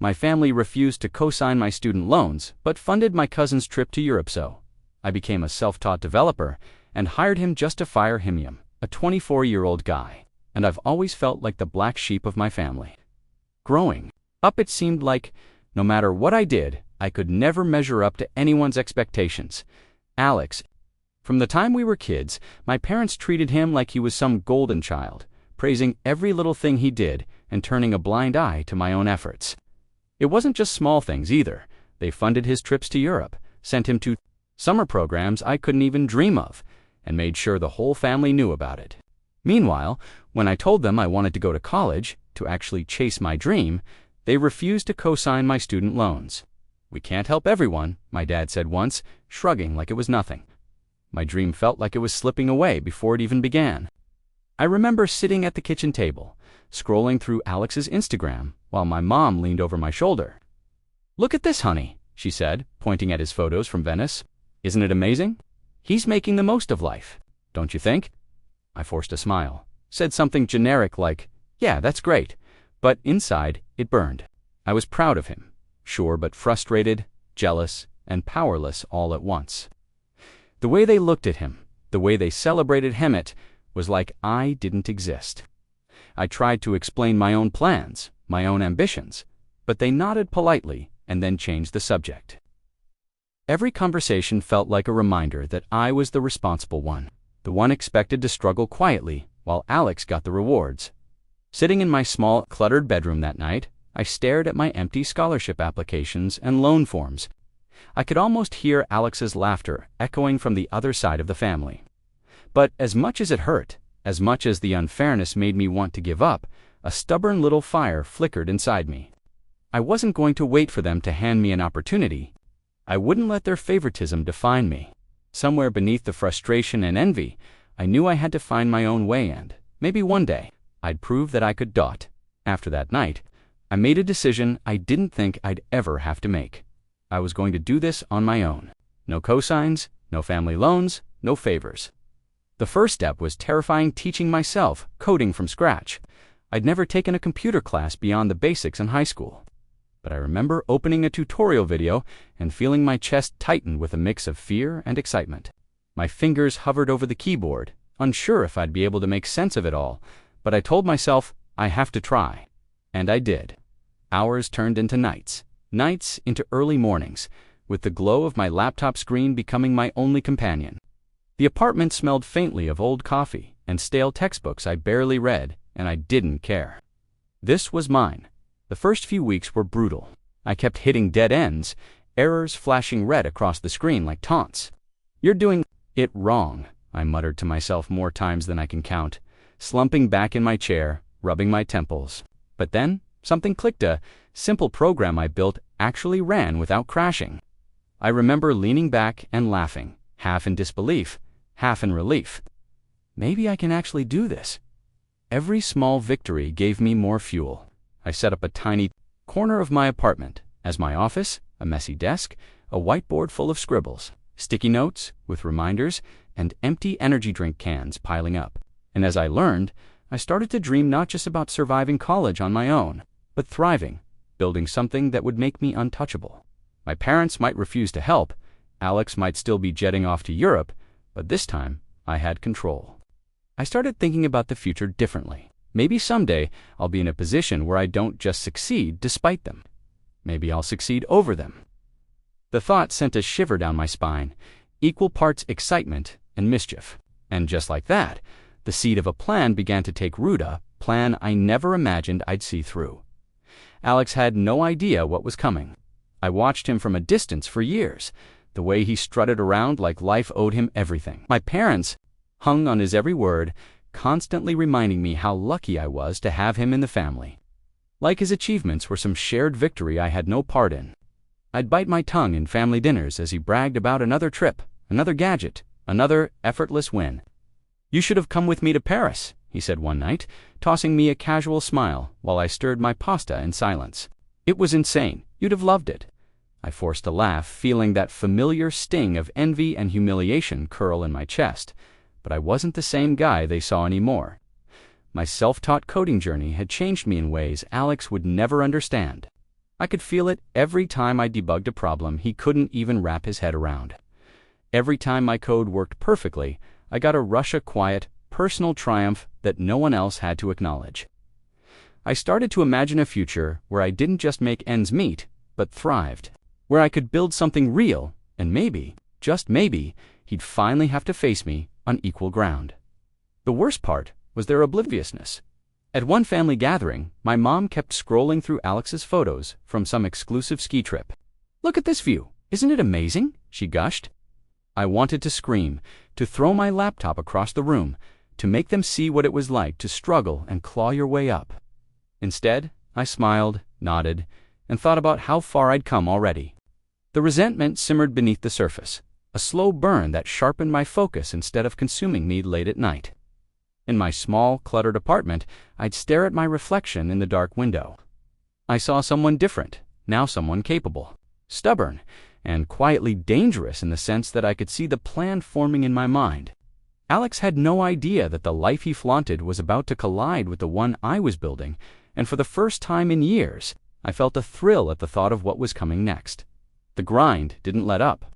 My family refused to co-sign my student loans, but funded my cousin's trip to Europe, so I became a self-taught developer and hired him just to fire him, a 24-year-old guy. And I've always felt like the black sheep of my family. Growing up, it seemed like no matter what I did, I could never measure up to anyone's expectations. Alex, from the time we were kids, my parents treated him like he was some golden child, praising every little thing he did and turning a blind eye to my own efforts. It wasn't just small things either. They funded his trips to Europe, sent him to summer programs I couldn't even dream of, and made sure the whole family knew about it. Meanwhile, when I told them I wanted to go to college, to actually chase my dream, they refused to co-sign my student loans. "We can't help everyone," my dad said once, shrugging like it was nothing. My dream felt like it was slipping away before it even began. I remember sitting at the kitchen table, scrolling through Alex's Instagram, while my mom leaned over my shoulder. "Look at this, honey," she said, pointing at his photos from Venice. "Isn't it amazing? He's making the most of life, don't you think?" I forced a smile, said something generic like, "Yeah, that's great," but inside, it burned. I was proud of him, sure, but frustrated, jealous, and powerless all at once. The way they looked at him, the way they celebrated him, it was like I didn't exist. I tried to explain my own plans, my own ambitions, but they nodded politely and then changed the subject. Every conversation felt like a reminder that I was the responsible one, the one expected to struggle quietly while Alex got the rewards. Sitting in my small, cluttered bedroom that night, I stared at my empty scholarship applications and loan forms. I could almost hear Alex's laughter echoing from the other side of the family. But as much as it hurt, as much as the unfairness made me want to give up, a stubborn little fire flickered inside me. I wasn't going to wait for them to hand me an opportunity. I wouldn't let their favoritism define me. Somewhere beneath the frustration and envy, I knew I had to find my own way, and maybe one day, I'd prove that I could. After that night, I made a decision I didn't think I'd ever have to make. I was going to do this on my own. No cosigns, no family loans, no favors. The first step was terrifying, teaching myself coding from scratch. I'd never taken a computer class beyond the basics in high school. But I remember opening a tutorial video and feeling my chest tighten with a mix of fear and excitement. My fingers hovered over the keyboard, unsure if I'd be able to make sense of it all, but I told myself I have to try. And I did. Hours turned into nights, nights into early mornings, with the glow of my laptop screen becoming my only companion. The apartment smelled faintly of old coffee and stale textbooks I barely read, and I didn't care. This was mine. The first few weeks were brutal. I kept hitting dead ends, errors flashing red across the screen like taunts. "You're doing it wrong," I muttered to myself more times than I can count, slumping back in my chair, rubbing my temples. But then, something clicked. A simple program I built actually ran without crashing. I remember leaning back and laughing, half in disbelief, half in relief. Maybe I can actually do this. Every small victory gave me more fuel. I set up a tiny corner of my apartment as my office, a messy desk, a whiteboard full of scribbles, sticky notes with reminders, and empty energy drink cans piling up. And as I learned, I started to dream not just about surviving college on my own, but thriving, building something that would make me untouchable. My parents might refuse to help, Alex might still be jetting off to Europe, but this time I had control. I started thinking about the future differently. Maybe someday I'll be in a position where I don't just succeed despite them. Maybe I'll succeed over them. The thought sent a shiver down my spine, equal parts excitement and mischief. And just like that, the seed of a plan began to take root, a plan I never imagined I'd see through. Alex had no idea what was coming. I watched him from a distance for years, the way he strutted around like life owed him everything. My parents hung on his every word, constantly reminding me how lucky I was to have him in the family. Like his achievements were some shared victory I had no part in. I'd bite my tongue in family dinners as he bragged about another trip, another gadget, another effortless win. "You should have come with me to Paris," he said one night, tossing me a casual smile while I stirred my pasta in silence. "It was insane. You'd have loved it." I forced a laugh, feeling that familiar sting of envy and humiliation curl in my chest. But I wasn't the same guy they saw anymore. My self-taught coding journey had changed me in ways Alex would never understand. I could feel it every time I debugged a problem he couldn't even wrap his head around. Every time my code worked perfectly, I got a rush of quiet, personal triumph that no one else had to acknowledge. I started to imagine a future where I didn't just make ends meet, but thrived, where I could build something real, and maybe, just maybe, he'd finally have to face me on equal ground. The worst part was their obliviousness. At one family gathering, my mom kept scrolling through Alex's photos from some exclusive ski trip. "Look at this view! Isn't it amazing?" she gushed. I wanted to scream, to throw my laptop across the room, to make them see what it was like to struggle and claw your way up. Instead, I smiled, nodded, and thought about how far I'd come already. The resentment simmered beneath the surface, a slow burn that sharpened my focus instead of consuming me late at night. In my small, cluttered apartment, I'd stare at my reflection in the dark window. I saw someone different, now someone capable, stubborn, and quietly dangerous in the sense that I could see the plan forming in my mind. Alex had no idea that the life he flaunted was about to collide with the one I was building, and for the first time in years, I felt a thrill at the thought of what was coming next. The grind didn't let up.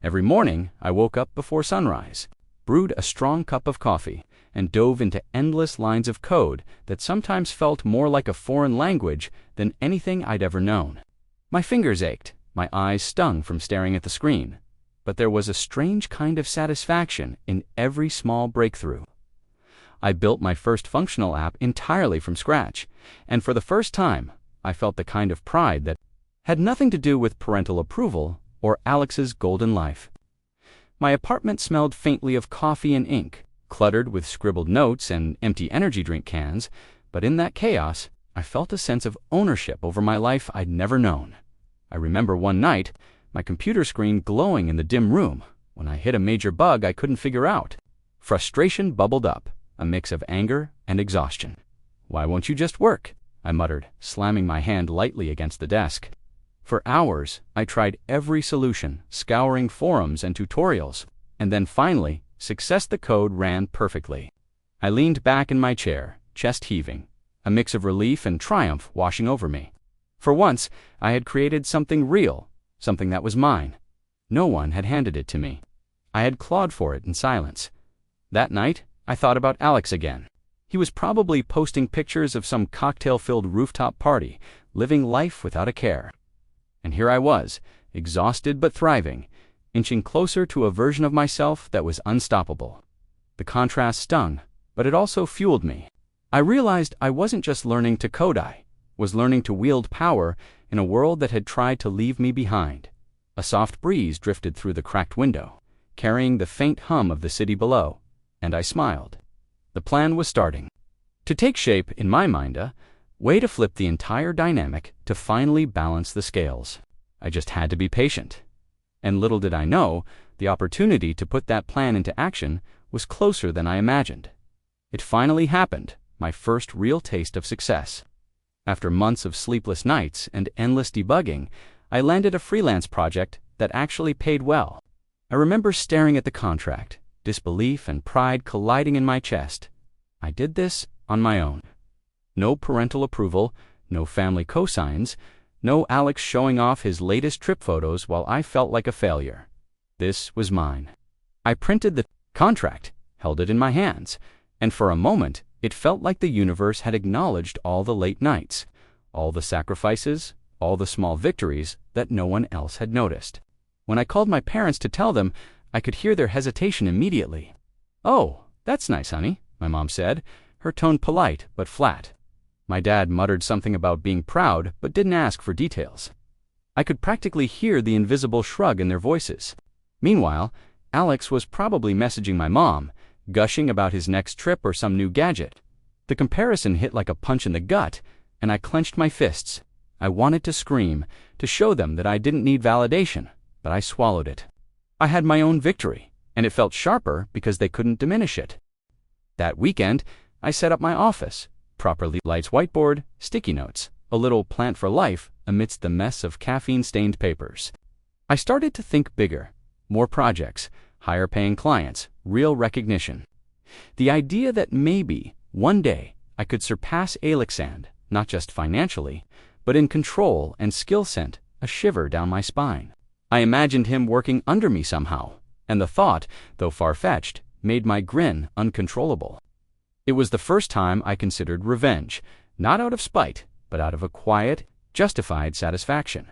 Every morning, I woke up before sunrise, brewed a strong cup of coffee, and dove into endless lines of code that sometimes felt more like a foreign language than anything I'd ever known. My fingers ached, my eyes stung from staring at the screen, but there was a strange kind of satisfaction in every small breakthrough. I built my first functional app entirely from scratch, and for the first time, I felt the kind of pride that had nothing to do with parental approval or Alex's golden life. My apartment smelled faintly of coffee and ink, cluttered with scribbled notes and empty energy drink cans, but in that chaos, I felt a sense of ownership over my life I'd never known. I remember one night, my computer screen glowing in the dim room, when I hit a major bug I couldn't figure out. Frustration bubbled up, a mix of anger and exhaustion. "Why won't you just work?" I muttered, slamming my hand lightly against the desk. For hours, I tried every solution, scouring forums and tutorials, and then finally, the code ran perfectly. I leaned back in my chair, chest heaving, a mix of relief and triumph washing over me. For once, I had created something real, something that was mine. No one had handed it to me. I had clawed for it in silence. That night, I thought about Alex again. He was probably posting pictures of some cocktail-filled rooftop party, living life without a care. And here I was, exhausted but thriving, inching closer to a version of myself that was unstoppable. The contrast stung, but it also fueled me. I realized I wasn't just learning to code, I was learning to wield power in a world that had tried to leave me behind. A soft breeze drifted through the cracked window, carrying the faint hum of the city below, and I smiled. The plan was starting to take shape in my mind, a way to flip the entire dynamic to finally balance the scales. I just had to be patient. And little did I know, the opportunity to put that plan into action was closer than I imagined. It finally happened, my first real taste of success. After months of sleepless nights and endless debugging, I landed a freelance project that actually paid well. I remember staring at the contract, disbelief and pride colliding in my chest. I did this on my own. No parental approval, no family cosigns, no Alex showing off his latest trip photos while I felt like a failure. This was mine. I printed the contract, held it in my hands, and for a moment, it felt like the universe had acknowledged all the late nights, all the sacrifices, all the small victories that no one else had noticed. When I called my parents to tell them, I could hear their hesitation immediately. "Oh, that's nice, honey," my mom said, her tone polite but flat. My dad muttered something about being proud but didn't ask for details. I could practically hear the invisible shrug in their voices. Meanwhile, Alex was probably messaging my mom, gushing about his next trip or some new gadget. The comparison hit like a punch in the gut, and I clenched my fists. I wanted to scream, to show them that I didn't need validation, but I swallowed it. I had my own victory, and it felt sharper because they couldn't diminish it. That weekend, I set up my office, properly lights whiteboard, sticky notes, a little plant for life amidst the mess of caffeine-stained papers. I started to think bigger, more projects, higher-paying clients, real recognition. The idea that maybe, one day, I could surpass Alexand, not just financially, but in control and skill sent a shiver down my spine. I imagined him working under me somehow, and the thought, though far-fetched, made my grin uncontrollable. It was the first time I considered revenge, not out of spite, but out of a quiet, justified satisfaction.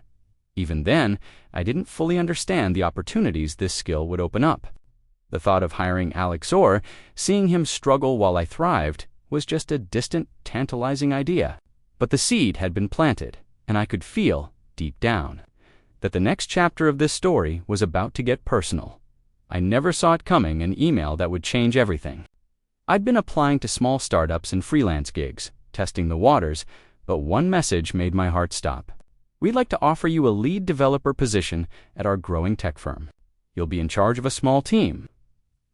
Even then, I didn't fully understand the opportunities this skill would open up. The thought of hiring Alex or seeing him struggle while I thrived was just a distant, tantalizing idea. But the seed had been planted, and I could feel, deep down, that the next chapter of this story was about to get personal. I never saw it coming, an email that would change everything. I'd been applying to small startups and freelance gigs, testing the waters, but one message made my heart stop. We'd like to offer you a lead developer position at our growing tech firm. You'll be in charge of a small team.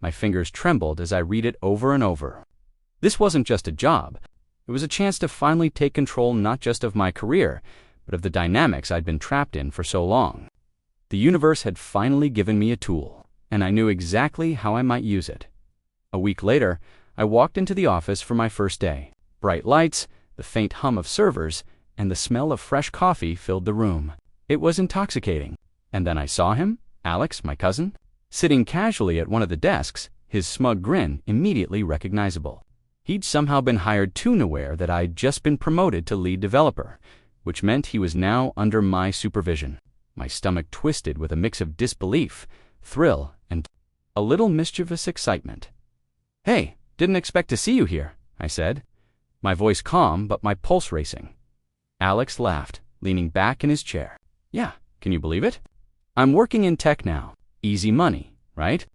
My fingers trembled as I read it over and over. This wasn't just a job. It was a chance to finally take control not just of my career, but of the dynamics I'd been trapped in for so long. The universe had finally given me a tool, and I knew exactly how I might use it. A week later, I walked into the office for my first day. Bright lights, the faint hum of servers, and the smell of fresh coffee filled the room. It was intoxicating. And then I saw him, Alex, my cousin, sitting casually at one of the desks, his smug grin immediately recognizable. He'd somehow been hired too aware that I'd just been promoted to lead developer, which meant he was now under my supervision. My stomach twisted with a mix of disbelief, thrill, and a little mischievous excitement. "Hey, didn't expect to see you here," I said, my voice calm but my pulse racing. Alex laughed, leaning back in his chair. "Yeah, can you believe it? I'm working in tech now. Easy money, right?"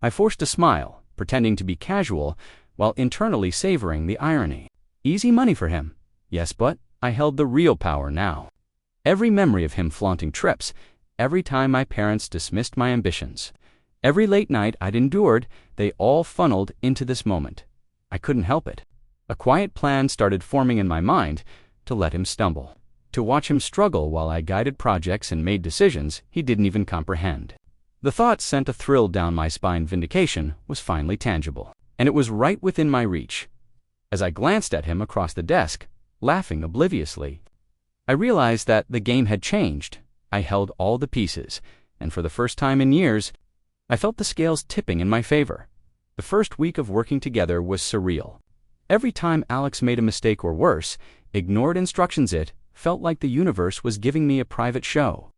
I forced a smile, pretending to be casual, while internally savoring the irony. Easy money for him. Yes, but I held the real power now. Every memory of him flaunting trips, every time my parents dismissed my ambitions, every late night I'd endured, they all funneled into this moment. I couldn't help it. A quiet plan started forming in my mind to let him stumble, to watch him struggle while I guided projects and made decisions he didn't even comprehend. The thought sent a thrill down my spine. Vindication was finally tangible, and it was right within my reach. As I glanced at him across the desk, laughing obliviously, I realized that the game had changed. I held all the pieces, and for the first time in years, I felt the scales tipping in my favor. The first week of working together was surreal. Every time Alex made a mistake or worse, ignored instructions, it felt like the universe was giving me a private show.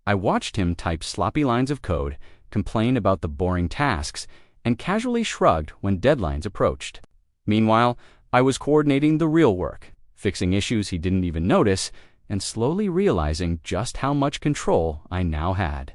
I watched him type sloppy lines of code, complain about the boring tasks, and casually shrugged when deadlines approached. Meanwhile, I was coordinating the real work, fixing issues he didn't even notice, and slowly realizing just how much control I now had.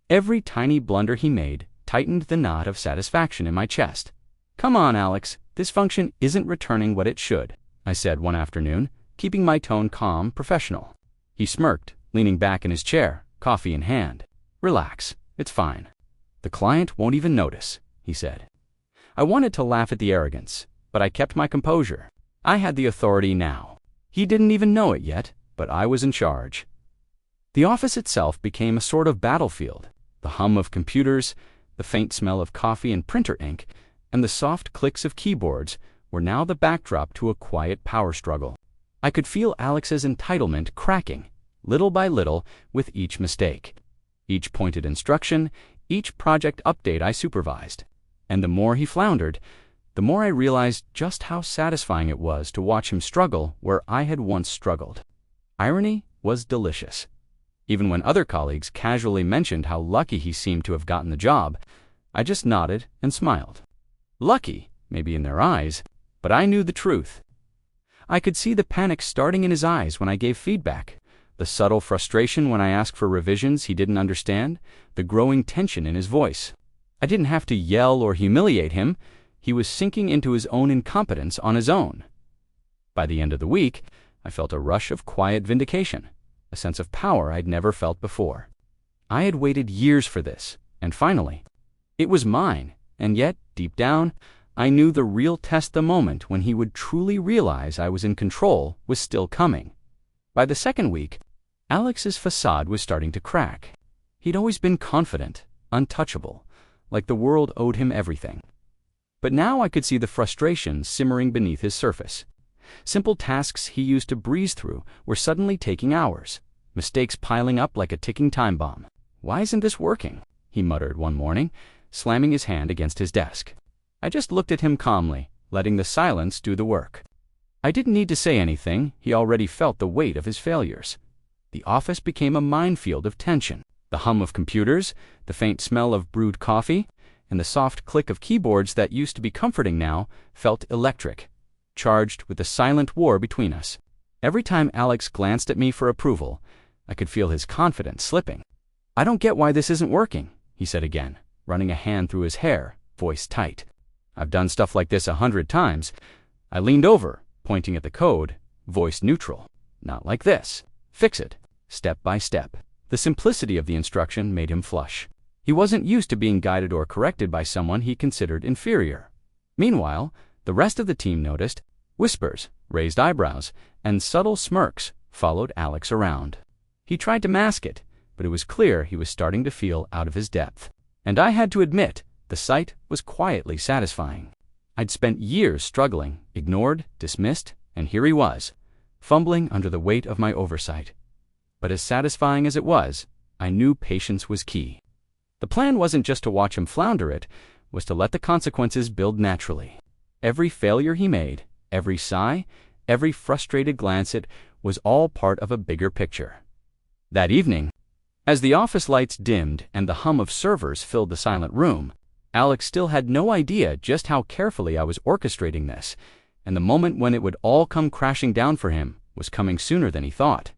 Every tiny blunder he made tightened the knot of satisfaction in my chest. "Come on, Alex, this function isn't returning what it should," I said one afternoon, keeping my tone calm, professional. He smirked, leaning back in his chair, coffee in hand. "Relax, it's fine. The client won't even notice," he said. I wanted to laugh at the arrogance, but I kept my composure. I had the authority now. He didn't even know it yet, but I was in charge. The office itself became a sort of battlefield. The hum of computers, the faint smell of coffee and printer ink, and the soft clicks of keyboards were now the backdrop to a quiet power struggle. I could feel Alex's entitlement cracking, little by little, with each mistake, each pointed instruction, each project update I supervised. And the more he floundered, the more I realized just how satisfying it was to watch him struggle where I had once struggled. Irony was delicious. Even when other colleagues casually mentioned how lucky he seemed to have gotten the job, I just nodded and smiled. Lucky, maybe in their eyes, but I knew the truth. I could see the panic starting in his eyes when I gave feedback, the subtle frustration when I asked for revisions he didn't understand, the growing tension in his voice. I didn't have to yell or humiliate him. He was sinking into his own incompetence on his own. By the end of the week, I felt a rush of quiet vindication, a sense of power I'd never felt before. I had waited years for this, and finally, it was mine. And yet, deep down, I knew the real test, the moment when he would truly realize I was in control, was still coming. By the second week, Alex's facade was starting to crack. He'd always been confident, untouchable, like the world owed him everything. But now I could see the frustration simmering beneath his surface. Simple tasks he used to breeze through were suddenly taking hours, mistakes piling up like a ticking time bomb. "Why isn't this working?" he muttered one morning, slamming his hand against his desk. I just looked at him calmly, letting the silence do the work. I didn't need to say anything. He already felt the weight of his failures. The office became a minefield of tension. The hum of computers, the faint smell of brewed coffee, and the soft click of keyboards that used to be comforting now felt electric, charged with a silent war between us. Every time Alex glanced at me for approval, I could feel his confidence slipping. "I don't get why this isn't working," he said again, running a hand through his hair, voice tight. "I've done stuff like this 100 times. I leaned over, pointing at the code, voice neutral. "Not like this. Fix it, step by step." The simplicity of the instruction made him flush. He wasn't used to being guided or corrected by someone he considered inferior. Meanwhile, the rest of the team noticed. Whispers, raised eyebrows, and subtle smirks followed Alex around. He tried to mask it, but it was clear he was starting to feel out of his depth. And I had to admit, the sight was quietly satisfying. I'd spent years struggling, ignored, dismissed, and here he was, fumbling under the weight of my oversight. But as satisfying as it was, I knew patience was key. The plan wasn't just to watch him flounder, it was to let the consequences build naturally. Every failure he made, every sigh, every frustrated glance, it was all part of a bigger picture. That evening, as the office lights dimmed and the hum of servers filled the silent room, Alex still had no idea just how carefully I was orchestrating this, and the moment when it would all come crashing down for him was coming sooner than he thought.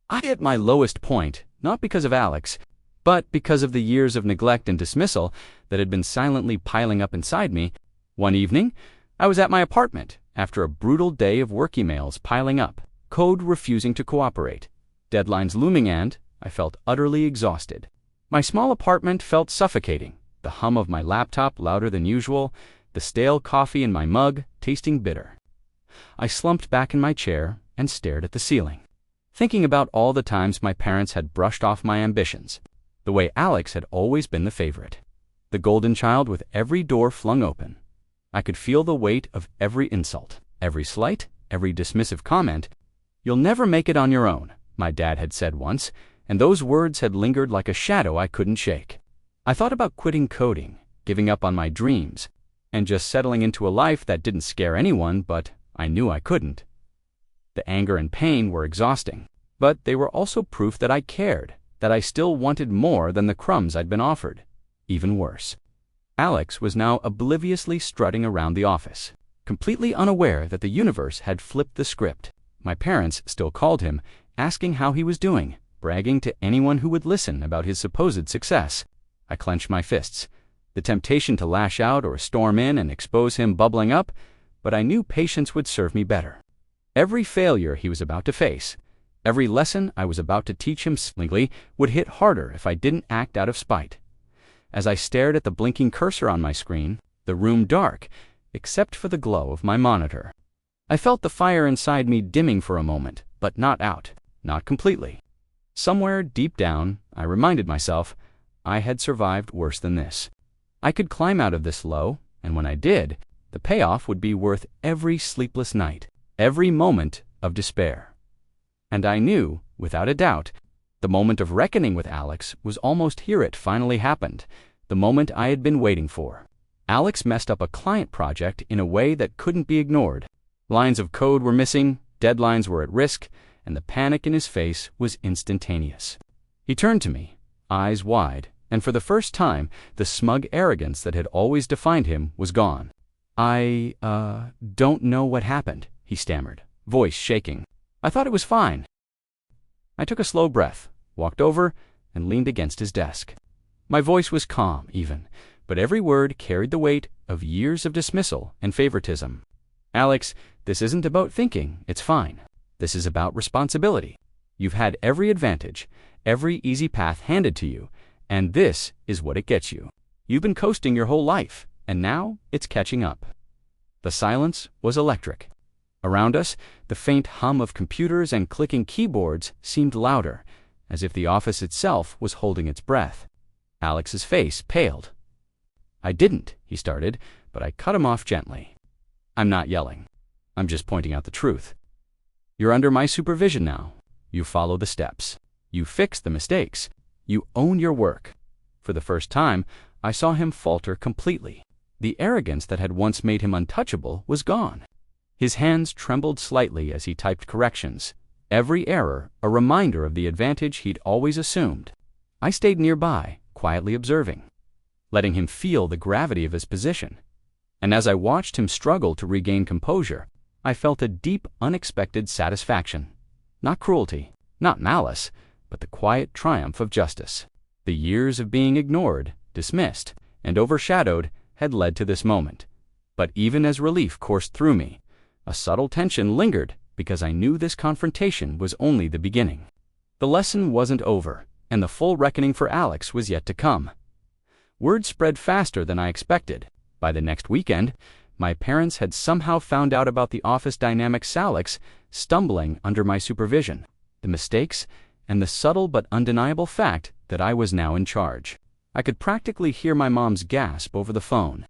I hit my lowest point, not because of Alex, but because of the years of neglect and dismissal that had been silently piling up inside me. One evening, I was at my apartment after a brutal day of work emails piling up, code refusing to cooperate, deadlines looming, and I felt utterly exhausted. My small apartment felt suffocating, the hum of my laptop louder than usual, the stale coffee in my mug tasting bitter. I slumped back in my chair and stared at the ceiling, thinking about all the times my parents had brushed off my ambitions, the way Alex had always been the favorite, the golden child with every door flung open. I could feel the weight of every insult, every slight, every dismissive comment. "You'll never make it on your own," my dad had said once, and those words had lingered like a shadow I couldn't shake. I thought about quitting coding, giving up on my dreams, and just settling into a life that didn't scare anyone, but I knew I couldn't. The anger and pain were exhausting, but they were also proof that I cared, that I still wanted more than the crumbs I'd been offered. Even worse, Alex was now obliviously strutting around the office, completely unaware that the universe had flipped the script. My parents still called him, asking how he was doing, bragging to anyone who would listen about his supposed success. I clenched my fists, the temptation to lash out or storm in and expose him bubbling up, but I knew patience would serve me better. Every failure he was about to face, every lesson I was about to teach him silently would hit harder if I didn't act out of spite. As I stared at the blinking cursor on my screen, the room dark, except for the glow of my monitor. I felt the fire inside me dimming for a moment, but not out, not completely. Somewhere deep down, I reminded myself, I had survived worse than this. I could climb out of this low, and when I did, the payoff would be worth every sleepless night, every moment of despair. And I knew, without a doubt, the moment of reckoning with Alex was almost here. It finally happened, the moment I had been waiting for. Alex messed up a client project in a way that couldn't be ignored. Lines of code were missing, deadlines were at risk, and the panic in his face was instantaneous. He turned to me, eyes wide, and for the first time, the smug arrogance that had always defined him was gone. "I don't know what happened," he stammered, voice shaking. "I thought it was fine." I took a slow breath, walked over, and leaned against his desk. My voice was calm, even, but every word carried the weight of years of dismissal and favoritism. "Alex, this isn't about thinking it's fine. This is about responsibility. You've had every advantage, every easy path handed to you, and this is what it gets you. You've been coasting your whole life, and now it's catching up." The silence was electric. Around us, the faint hum of computers and clicking keyboards seemed louder, as if the office itself was holding its breath. Alex's face paled. "I didn't," he started, but I cut him off gently. "I'm not yelling. I'm just pointing out the truth. You're under my supervision now. You follow the steps. You fix the mistakes. You own your work. For the first time, I saw him falter completely. The arrogance that had once made him untouchable was gone. His hands trembled slightly as he typed corrections, every error a reminder of the advantage he'd always assumed. I stayed nearby, quietly observing, letting him feel the gravity of his position. And as I watched him struggle to regain composure, I felt a deep, unexpected satisfaction. Not cruelty, not malice, but the quiet triumph of justice. The years of being ignored, dismissed, and overshadowed had led to this moment. But even as relief coursed through me, a subtle tension lingered because I knew this confrontation was only the beginning. The lesson wasn't over, and the full reckoning for Alex was yet to come. Word spread faster than I expected. By the next weekend, my parents had somehow found out about the office dynamics Alex stumbling under my supervision, the mistakes, and the subtle but undeniable fact that I was now in charge. I could practically hear my mom's gasp over the phone.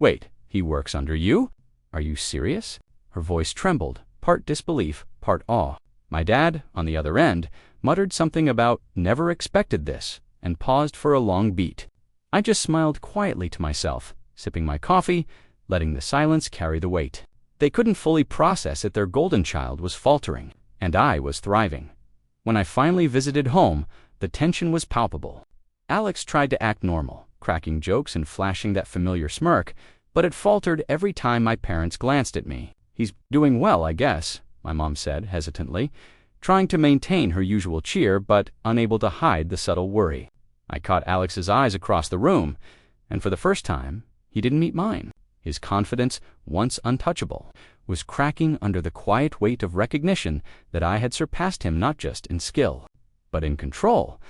"Wait, he works under you? Are you serious?" Her voice trembled, part disbelief, part awe. My dad, on the other end, muttered something about "never expected this," and paused for a long beat. I just smiled quietly to myself, sipping my coffee, letting the silence carry the weight. They couldn't fully process it. Their golden child was faltering, and I was thriving. When I finally visited home, the tension was palpable. Alex tried to act normal, cracking jokes and flashing that familiar smirk, but it faltered every time my parents glanced at me. "He's doing well, I guess," my mom said hesitantly, trying to maintain her usual cheer but unable to hide the subtle worry. I caught Alex's eyes across the room, and for the first time, he didn't meet mine. His confidence, once untouchable, was cracking under the quiet weight of recognition that I had surpassed him not just in skill, but in control.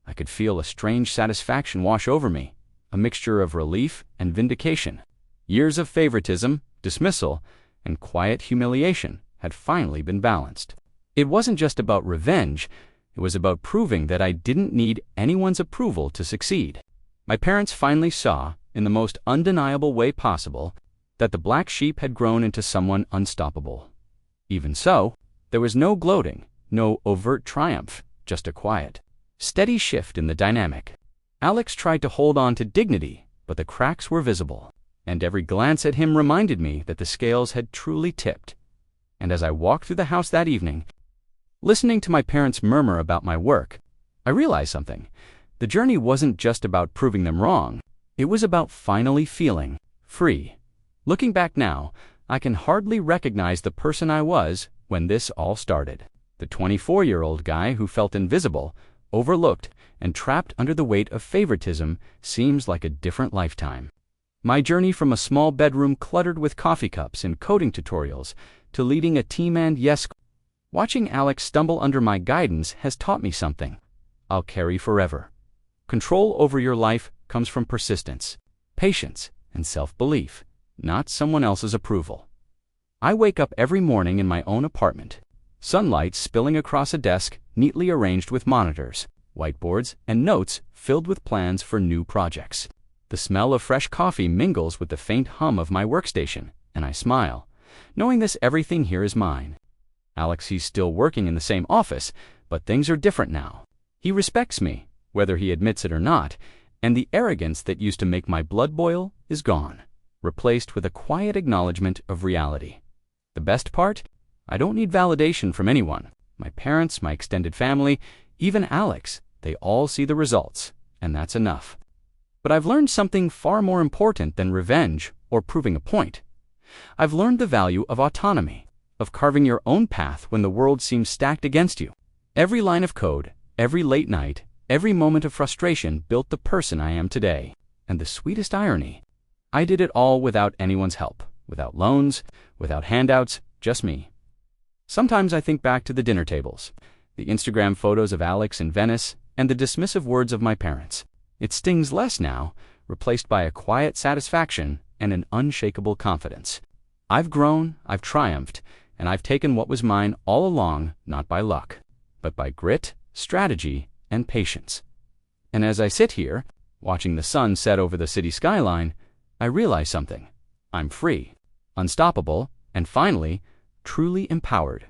I could feel a strange satisfaction wash over me, a mixture of relief and vindication. Years of favoritism, dismissal, and quiet humiliation had finally been balanced. It wasn't just about revenge, it was about proving that I didn't need anyone's approval to succeed. My parents finally saw, in the most undeniable way possible, that the black sheep had grown into someone unstoppable. Even so, there was no gloating, no overt triumph, just a quiet, steady shift in the dynamic. Alex tried to hold on to dignity, but the cracks were visible, and every glance at him reminded me that the scales had truly tipped. And as I walked through the house that evening, listening to my parents murmur about my work, I realized something. The journey wasn't just about proving them wrong. It was about finally feeling free. Looking back now, I can hardly recognize the person I was when this all started. The 24-year-old guy who felt invisible, overlooked, and trapped under the weight of favoritism seems like a different lifetime. My journey from a small bedroom cluttered with coffee cups and coding tutorials to leading a team and watching Alex stumble under my guidance has taught me something I'll carry forever. Control over your life comes from persistence, patience, and self-belief, not someone else's approval. I wake up every morning in my own apartment, sunlight spilling across a desk neatly arranged with monitors, whiteboards, and notes filled with plans for new projects. The smell of fresh coffee mingles with the faint hum of my workstation, and I smile, knowing this everything here is mine. Alex, he's still working in the same office, but things are different now. He respects me, whether he admits it or not, and the arrogance that used to make my blood boil is gone, replaced with a quiet acknowledgement of reality. The best part? I don't need validation from anyone. My parents, my extended family, even Alex, they all see the results, and that's enough. But I've learned something far more important than revenge or proving a point. I've learned the value of autonomy, of carving your own path when the world seems stacked against you. Every line of code, every late night, every moment of frustration built the person I am today. And the sweetest irony, I did it all without anyone's help, without loans, without handouts, just me. Sometimes I think back to the dinner tables, the Instagram photos of Alex in Venice, and the dismissive words of my parents. It stings less now, replaced by a quiet satisfaction and an unshakable confidence. I've grown, I've triumphed, and I've taken what was mine all along, not by luck, but by grit, strategy, and patience. And as I sit here, watching the sun set over the city skyline, I realize something. I'm free, unstoppable, and finally, truly empowered.